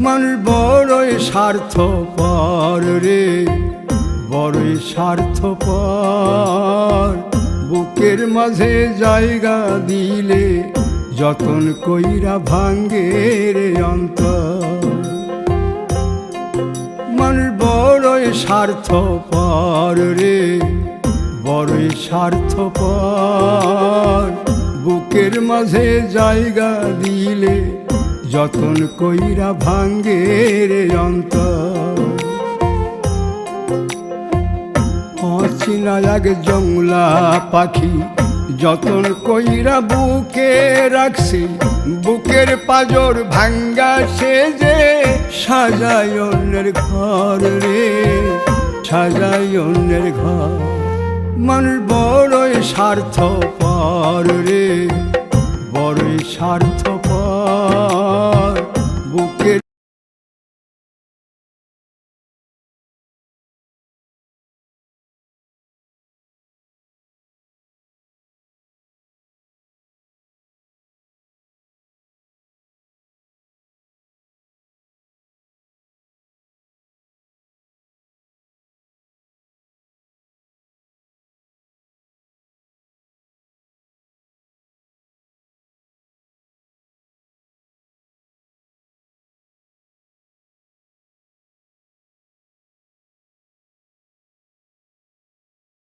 মানুষ বড়ই স্বার্থপর রে, বড়ই স্বার্থপর। বুকের মাঝে জায়গা দিলে যতন কইরা ভাঙ্গে রে অন্তর। মানুষ বড়ই স্বার্থপর রে, বড়ই স্বার্থপর। বুকের মাঝে জায়গা দিলে যতন কইরা ভাঙ্গে রে অন্তর। অচিনা এক জংলা পাখি যতন কইরা বুকে রাখছি, বুকের পাজর ভাঙ্গা সে যে সাজায় অন্যের ঘর রে, সাজায় অন্যের ঘর। মানুষ বড়ই স্বার্থপর রে, বড়ই স্বার্থপর।